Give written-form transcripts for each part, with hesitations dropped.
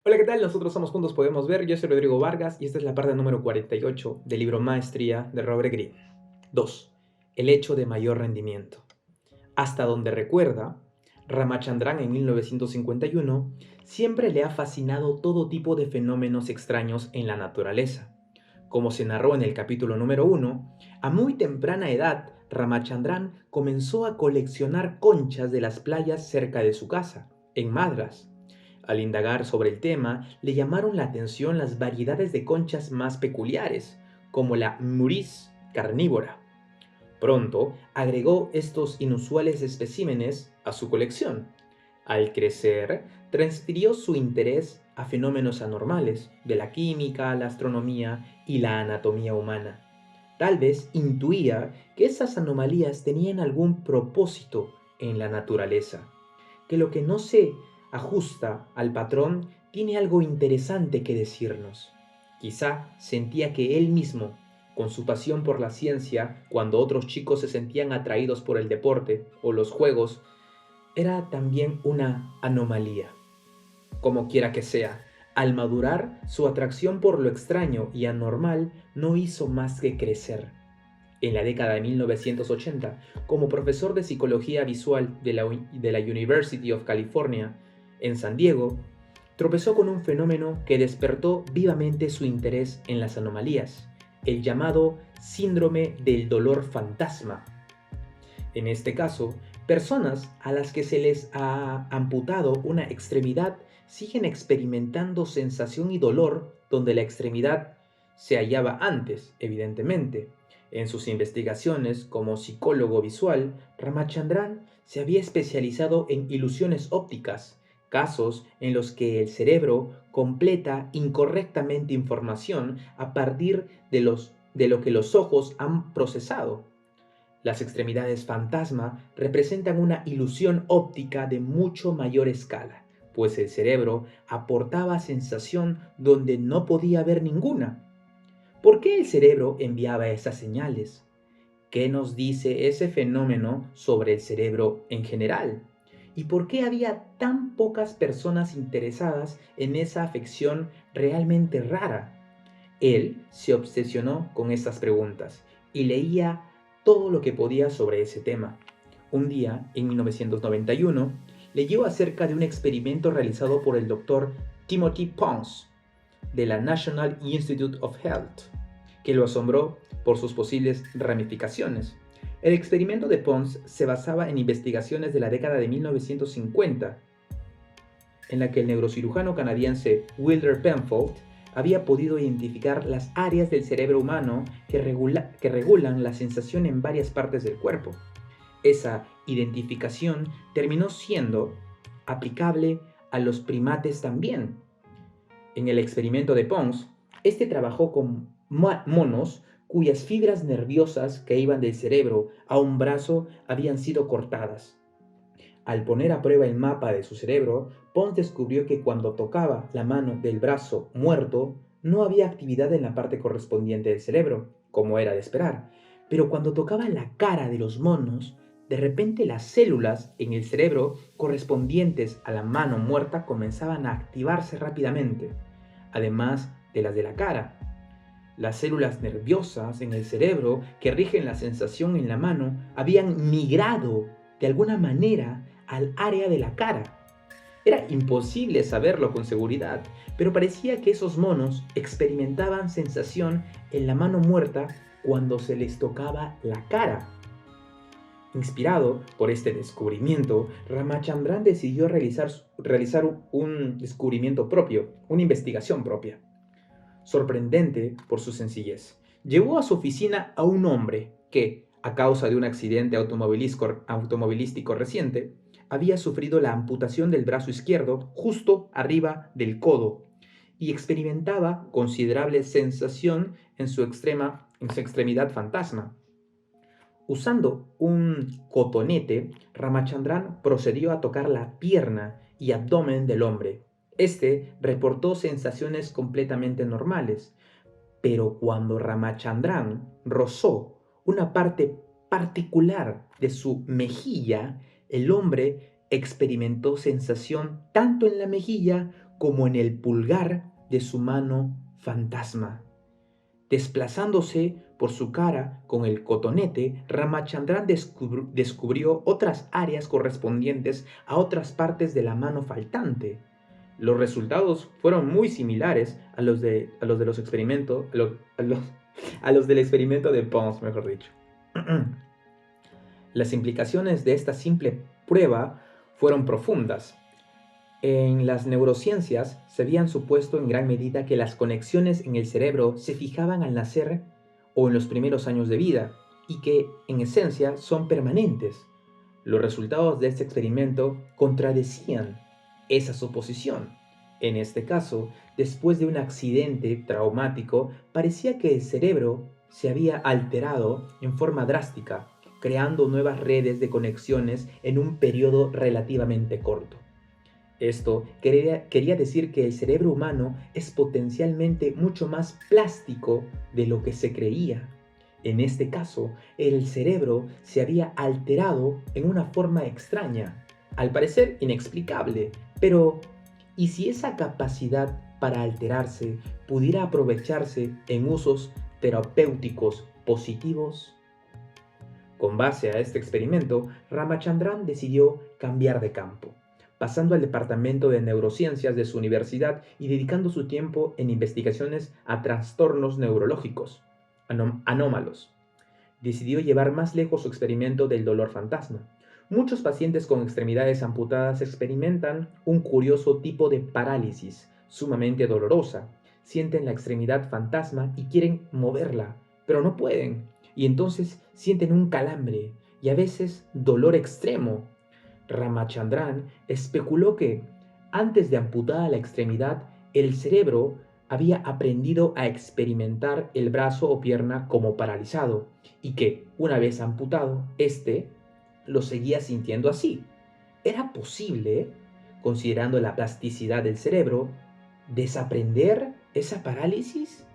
Hola, ¿qué tal? Nosotros somos Juntos Podemos Ver. Yo soy Rodrigo Vargas y esta es la parte número 48 del libro Maestría de Robert Greene. 2. El hecho de mayor rendimiento. Hasta donde recuerda, Ramachandran en 1951 siempre le ha fascinado todo tipo de fenómenos extraños en la naturaleza. Como se narró en el capítulo número 1, a muy temprana edad, Ramachandran comenzó a coleccionar conchas de las playas cerca de su casa, en Madras. Al indagar sobre el tema, le llamaron la atención las variedades de conchas más peculiares, como la muris carnívora. Pronto agregó estos inusuales especímenes a su colección. Al crecer, transfirió su interés a fenómenos anormales de la química, la astronomía y la anatomía humana. Tal vez intuía que esas anomalías tenían algún propósito en la naturaleza, que lo que no se ajusta al patrón tiene algo interesante que decirnos. Quizá sentía que él mismo, con su pasión por la ciencia, cuando otros chicos se sentían atraídos por el deporte o los juegos, era también una anomalía. Como quiera que sea, al madurar, su atracción por lo extraño y anormal no hizo más que crecer. En la década de 1980, como profesor de psicología visual de la University of California en San Diego, tropezó con un fenómeno que despertó vivamente su interés en las anomalías, el llamado síndrome del dolor fantasma. En este caso, personas a las que se les ha amputado una extremidad siguen experimentando sensación y dolor donde la extremidad se hallaba antes, evidentemente. En sus investigaciones como psicólogo visual, Ramachandran se había especializado en ilusiones ópticas, casos en los que el cerebro completa incorrectamente información a partir de lo que los ojos han procesado. Las extremidades fantasma representan una ilusión óptica de mucho mayor escala, pues el cerebro aportaba sensación donde no podía haber ninguna. ¿Por qué el cerebro enviaba esas señales? ¿Qué nos dice ese fenómeno sobre el cerebro en general? ¿Y por qué había tan pocas personas interesadas en esa afección realmente rara? Él se obsesionó con estas preguntas y leía todo lo que podía sobre ese tema. Un día, en 1991, leyó acerca de un experimento realizado por el doctor Timothy Pons de la National Institute of Health, que lo asombró por sus posibles ramificaciones. El experimento de Pons se basaba en investigaciones de la década de 1950 en la que el neurocirujano canadiense Wilder Penfold había podido identificar las áreas del cerebro humano que regulan la sensación en varias partes del cuerpo. Esa identificación terminó siendo aplicable a los primates también. En el experimento de Pons, este trabajó con monos cuyas fibras nerviosas que iban del cerebro a un brazo habían sido cortadas. Al poner a prueba el mapa de su cerebro, Pons descubrió que cuando tocaba la mano del brazo muerto, no había actividad en la parte correspondiente del cerebro, como era de esperar. Pero cuando tocaba la cara de los monos, de repente las células en el cerebro correspondientes a la mano muerta comenzaban a activarse rápidamente, además de las de la cara. Las células nerviosas en el cerebro que rigen la sensación en la mano habían migrado de alguna manera al área de la cara. Era imposible saberlo con seguridad, pero parecía que esos monos experimentaban sensación en la mano muerta cuando se les tocaba la cara. Inspirado por este descubrimiento, Ramachandran decidió realizar un descubrimiento propio, una investigación propia sorprendente por su sencillez. Llevó a su oficina a un hombre que, a causa de un accidente automovilístico reciente, había sufrido la amputación del brazo izquierdo justo arriba del codo y experimentaba considerable sensación en su extremidad fantasma. Usando un cotonete, Ramachandran procedió a tocar la pierna y abdomen del hombre. Este reportó sensaciones completamente normales, pero cuando Ramachandran rozó una parte particular de su mejilla, el hombre experimentó sensación tanto en la mejilla como en el pulgar de su mano fantasma. Desplazándose por su cara con el cotonete, Ramachandran descubrió otras áreas correspondientes a otras partes de la mano faltante. Los resultados fueron muy similares a los del experimento de Pons, mejor dicho. Las implicaciones de esta simple prueba fueron profundas. En las neurociencias se habían supuesto en gran medida que las conexiones en el cerebro se fijaban al nacer o en los primeros años de vida y que, en esencia, son permanentes. Los resultados de este experimento contradecían esa suposición. En este caso, después de un accidente traumático, parecía que el cerebro se había alterado en forma drástica, creando nuevas redes de conexiones en un periodo relativamente corto. Esto quería decir que el cerebro humano es potencialmente mucho más plástico de lo que se creía. En este caso, el cerebro se había alterado en una forma extraña, al parecer inexplicable, pero ¿y si esa capacidad para alterarse pudiera aprovecharse en usos terapéuticos positivos? Con base a este experimento, Ramachandran decidió cambiar de campo, pasando al departamento de neurociencias de su universidad y dedicando su tiempo en investigaciones a trastornos neurológicos anómalos. Decidió llevar más lejos su experimento del dolor fantasma. Muchos pacientes con extremidades amputadas experimentan un curioso tipo de parálisis sumamente dolorosa. Sienten la extremidad fantasma y quieren moverla, pero no pueden. Y entonces sienten un calambre y a veces dolor extremo. Ramachandran especuló que, antes de amputada la extremidad, el cerebro había aprendido a experimentar el brazo o pierna como paralizado y que, una vez amputado, éste lo seguía sintiendo así. ¿Era posible, considerando la plasticidad del cerebro, desaprender esa parálisis?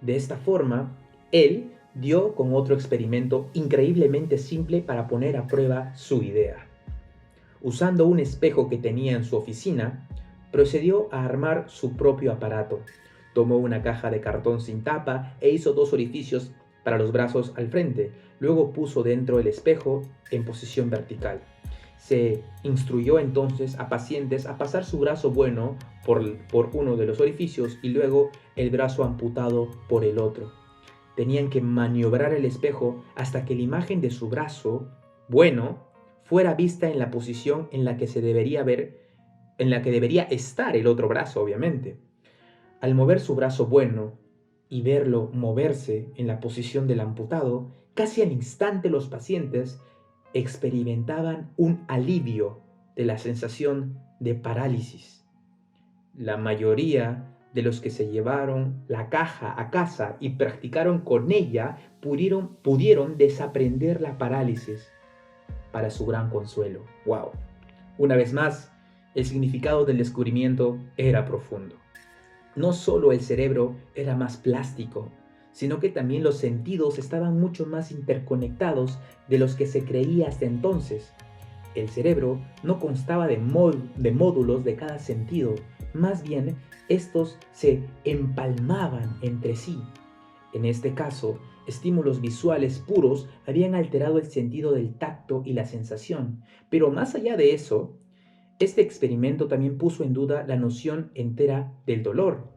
De esta forma, él dio con otro experimento increíblemente simple para poner a prueba su idea. Usando un espejo que tenía en su oficina, procedió a armar su propio aparato. Tomó una caja de cartón sin tapa e hizo 2 orificios para los brazos al frente. Luego puso dentro el espejo en posición vertical. Se instruyó entonces a pacientes a pasar su brazo bueno por uno de los orificios y luego el brazo amputado por el otro. Tenían que maniobrar el espejo hasta que la imagen de su brazo bueno fuera vista en la posición en la que se debería ver, en la que debería estar el otro brazo, obviamente. Al mover su brazo bueno y verlo moverse en la posición del amputado, casi al instante los pacientes experimentaban un alivio de la sensación de parálisis. La mayoría de los que se llevaron la caja a casa y practicaron con ella pudieron desaprender la parálisis para su gran consuelo. ¡Wow! Una vez más, el significado del descubrimiento era profundo. No solo el cerebro era más plástico, sino que también los sentidos estaban mucho más interconectados de los que se creía hasta entonces. El cerebro no constaba de módulos de cada sentido, más bien estos se empalmaban entre sí. En este caso, estímulos visuales puros habían alterado el sentido del tacto y la sensación, pero más allá de eso, este experimento también puso en duda la noción entera del dolor.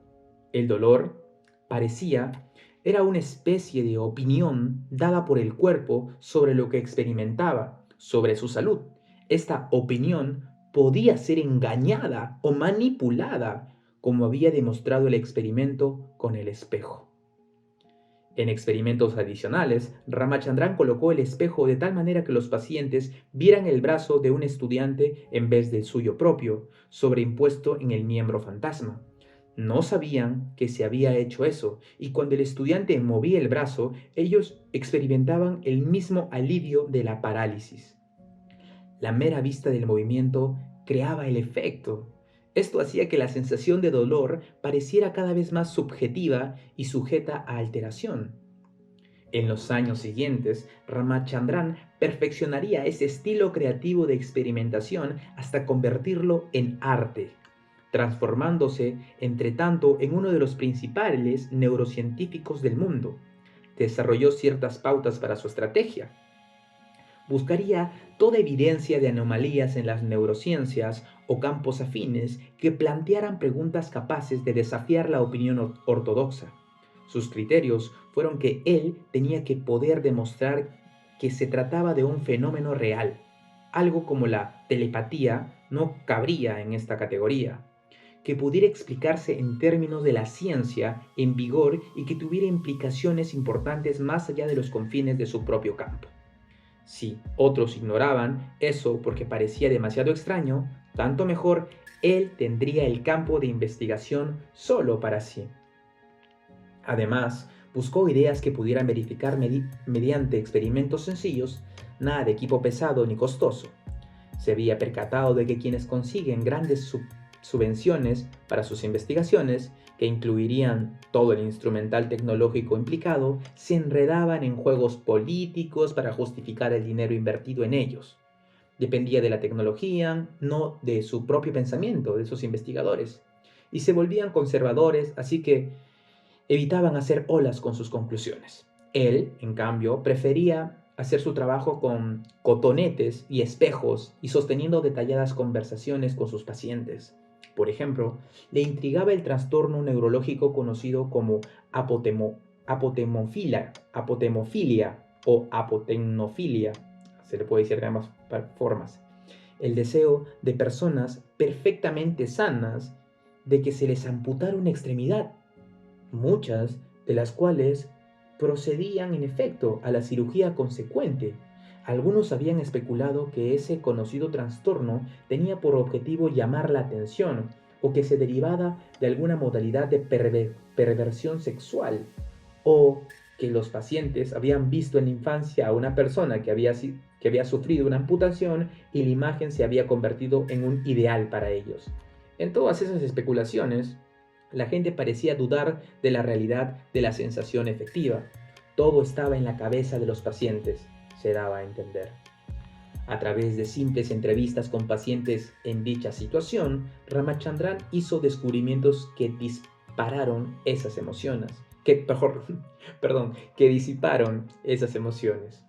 El dolor, parecía, era una especie de opinión dada por el cuerpo sobre lo que experimentaba, sobre su salud. Esta opinión podía ser engañada o manipulada, como había demostrado el experimento con el espejo. En experimentos adicionales, Ramachandran colocó el espejo de tal manera que los pacientes vieran el brazo de un estudiante en vez del suyo propio, sobreimpuesto en el miembro fantasma. No sabían que se había hecho eso, y cuando el estudiante movía el brazo, ellos experimentaban el mismo alivio de la parálisis. La mera vista del movimiento creaba el efecto. Esto hacía que la sensación de dolor pareciera cada vez más subjetiva y sujeta a alteración. En los años siguientes, Ramachandran perfeccionaría ese estilo creativo de experimentación hasta convertirlo en arte. transformándose, entre tanto, en uno de los principales neurocientíficos del mundo. Desarrolló ciertas pautas para su estrategia. Buscaría toda evidencia de anomalías en las neurociencias o campos afines que plantearan preguntas capaces de desafiar la opinión ortodoxa. Sus criterios fueron que él tenía que poder demostrar que se trataba de un fenómeno real. Algo como la telepatía no cabría en esta categoría, que pudiera explicarse en términos de la ciencia en vigor y que tuviera implicaciones importantes más allá de los confines de su propio campo. Si otros ignoraban eso porque parecía demasiado extraño, tanto mejor, él tendría el campo de investigación solo para sí. Además, buscó ideas que pudieran verificar mediante experimentos sencillos, nada de equipo pesado ni costoso. Se había percatado de que quienes consiguen grandes subvenciones para sus investigaciones, que incluirían todo el instrumental tecnológico implicado, se enredaban en juegos políticos para justificar el dinero invertido en ellos. Dependía de la tecnología, no de su propio pensamiento, de sus investigadores. Y se volvían conservadores, así que evitaban hacer olas con sus conclusiones. Él, en cambio, prefería hacer su trabajo con cotonetes y espejos y sosteniendo detalladas conversaciones con sus pacientes. Por ejemplo, le intrigaba el trastorno neurológico conocido como apotemofilia o apotecnofilia. Se le puede decir de ambas formas. El deseo de personas perfectamente sanas de que se les amputara una extremidad, muchas de las cuales procedían en efecto a la cirugía consecuente. Algunos habían especulado que ese conocido trastorno tenía por objetivo llamar la atención o que se derivaba de alguna modalidad de perversión sexual, o que los pacientes habían visto en la infancia a una persona que había sufrido una amputación y la imagen se había convertido en un ideal para ellos. En todas esas especulaciones, la gente parecía dudar de la realidad de la sensación efectiva. Todo estaba en la cabeza de los pacientes, se daba a entender. A través de simples entrevistas con pacientes en dicha situación, Ramachandran hizo descubrimientos que dispararon esas emociones. Que disiparon esas emociones.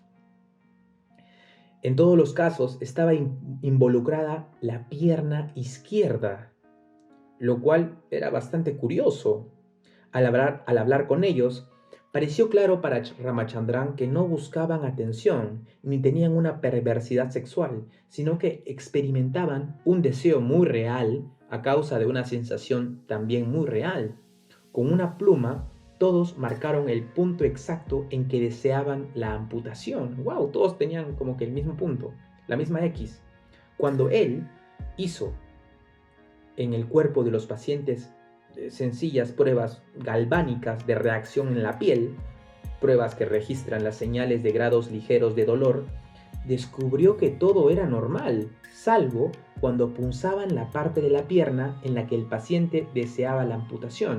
En todos los casos estaba involucrada la pierna izquierda, lo cual era bastante curioso. Al hablar con ellos, pareció claro para Ramachandran que no buscaban atención ni tenían una perversidad sexual, sino que experimentaban un deseo muy real a causa de una sensación también muy real. Con una pluma, todos marcaron el punto exacto en que deseaban la amputación. ¡Wow! Todos tenían como que el mismo punto, la misma X. Cuando él hizo en el cuerpo de los pacientes sencillas pruebas galvánicas de reacción en la piel, pruebas que registran las señales de grados ligeros de dolor, descubrió que todo era normal, salvo cuando punzaban la parte de la pierna en la que el paciente deseaba la amputación.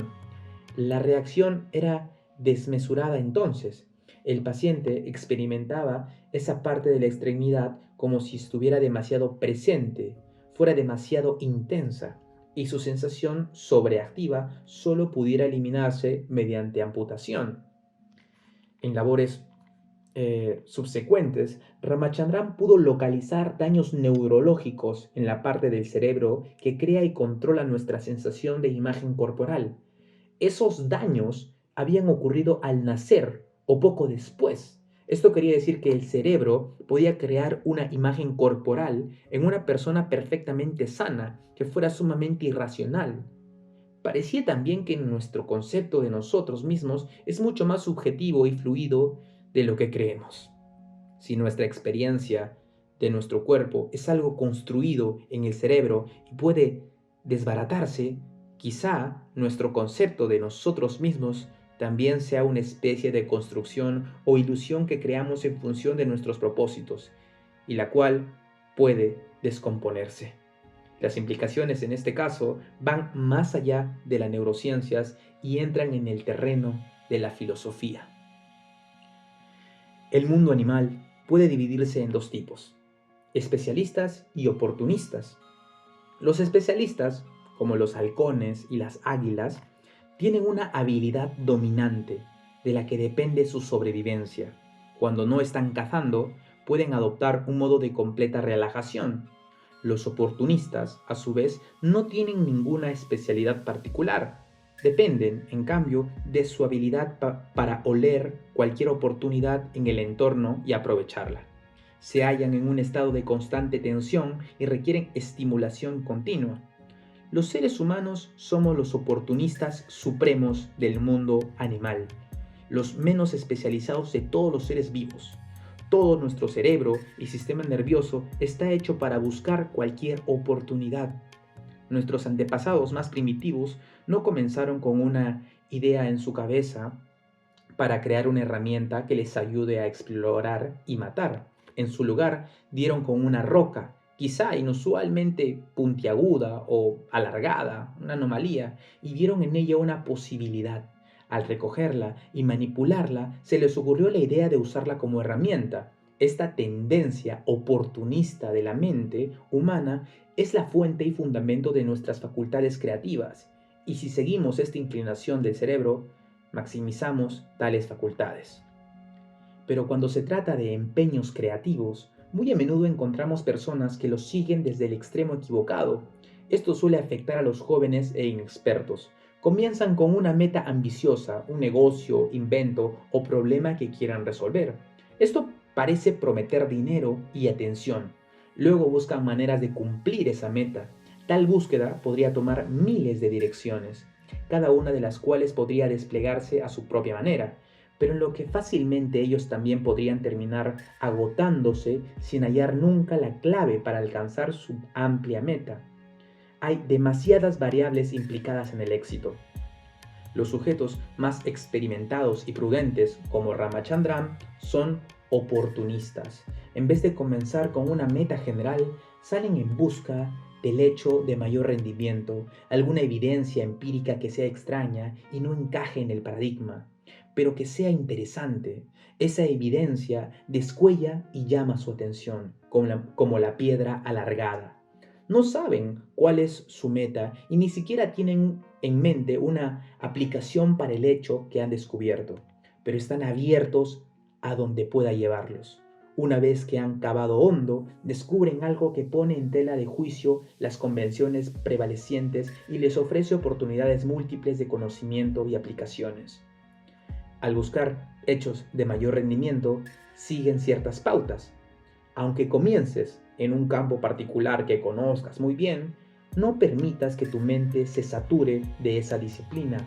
La reacción era desmesurada entonces. El paciente experimentaba esa parte de la extremidad como si estuviera demasiado presente, fuera demasiado intensa, y su sensación sobreactiva solo pudiera eliminarse mediante amputación. En labores subsecuentes, Ramachandran pudo localizar daños neurológicos en la parte del cerebro que crea y controla nuestra sensación de imagen corporal. Esos daños habían ocurrido al nacer o poco después. Esto quería decir que el cerebro podía crear una imagen corporal en una persona perfectamente sana, que fuera sumamente irracional. Parecía también que nuestro concepto de nosotros mismos es mucho más subjetivo y fluido de lo que creemos. Si nuestra experiencia de nuestro cuerpo es algo construido en el cerebro y puede desbaratarse, quizá nuestro concepto de nosotros mismos también sea una especie de construcción o ilusión que creamos en función de nuestros propósitos, y la cual puede descomponerse. Las implicaciones en este caso van más allá de las neurociencias y entran en el terreno de la filosofía. El mundo animal puede dividirse en dos tipos: especialistas y oportunistas. Los especialistas, como los halcones y las águilas, tienen una habilidad dominante de la que depende su sobrevivencia. Cuando no están cazando, pueden adoptar un modo de completa relajación. Los oportunistas, a su vez, no tienen ninguna especialidad particular. Dependen, en cambio, de su habilidad para oler cualquier oportunidad en el entorno y aprovecharla. Se hallan en un estado de constante tensión y requieren estimulación continua. Los seres humanos somos los oportunistas supremos del mundo animal, los menos especializados de todos los seres vivos. Todo nuestro cerebro y sistema nervioso está hecho para buscar cualquier oportunidad. Nuestros antepasados más primitivos no comenzaron con una idea en su cabeza para crear una herramienta que les ayude a explorar y matar. En su lugar, dieron con una roca, quizá inusualmente puntiaguda o alargada, una anomalía, y vieron en ella una posibilidad. Al recogerla y manipularla, se les ocurrió la idea de usarla como herramienta. Esta tendencia oportunista de la mente humana es la fuente y fundamento de nuestras facultades creativas. Y si seguimos esta inclinación del cerebro, maximizamos tales facultades. Pero cuando se trata de empeños creativos, muy a menudo encontramos personas que los siguen desde el extremo equivocado. Esto suele afectar a los jóvenes e inexpertos. Comienzan con una meta ambiciosa, un negocio, invento o problema que quieran resolver. Esto parece prometer dinero y atención. Luego buscan maneras de cumplir esa meta. Tal búsqueda podría tomar miles de direcciones, cada una de las cuales podría desplegarse a su propia manera, pero en lo que fácilmente ellos también podrían terminar agotándose sin hallar nunca la clave para alcanzar su amplia meta. Hay demasiadas variables implicadas en el éxito. Los sujetos más experimentados y prudentes, como Ramachandran, son oportunistas. En vez de comenzar con una meta general, salen en busca del hecho de mayor rendimiento, alguna evidencia empírica que sea extraña y no encaje en el paradigma, pero que sea interesante. Esa evidencia descuella y llama su atención, como la piedra alargada. No saben cuál es su meta y ni siquiera tienen en mente una aplicación para el hecho que han descubierto, pero están abiertos a donde pueda llevarlos. Una vez que han cavado hondo, descubren algo que pone en tela de juicio las convenciones prevalecientes y les ofrece oportunidades múltiples de conocimiento y aplicaciones. Al buscar hechos de mayor rendimiento, siguen ciertas pautas. Aunque comiences en un campo particular que conozcas muy bien, no permitas que tu mente se sature de esa disciplina.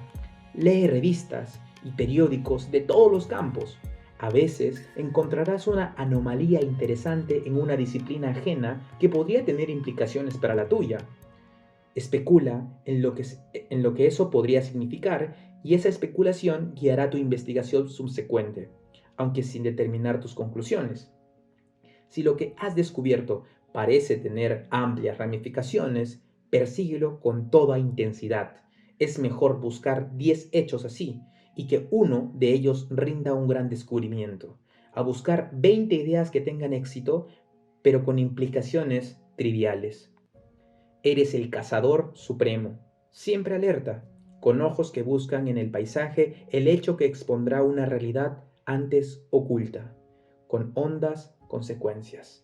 Lee revistas y periódicos de todos los campos. A veces encontrarás una anomalía interesante en una disciplina ajena que podría tener implicaciones para la tuya. Especula en lo que eso podría significar y esa especulación guiará tu investigación subsecuente, aunque sin determinar tus conclusiones. Si lo que has descubierto parece tener amplias ramificaciones, persíguelo con toda intensidad. Es mejor buscar 10 hechos así y que uno de ellos rinda un gran descubrimiento, a buscar 20 ideas que tengan éxito, pero con implicaciones triviales. Eres el cazador supremo, siempre alerta, con ojos que buscan en el paisaje el hecho que expondrá una realidad antes oculta, con hondas consecuencias.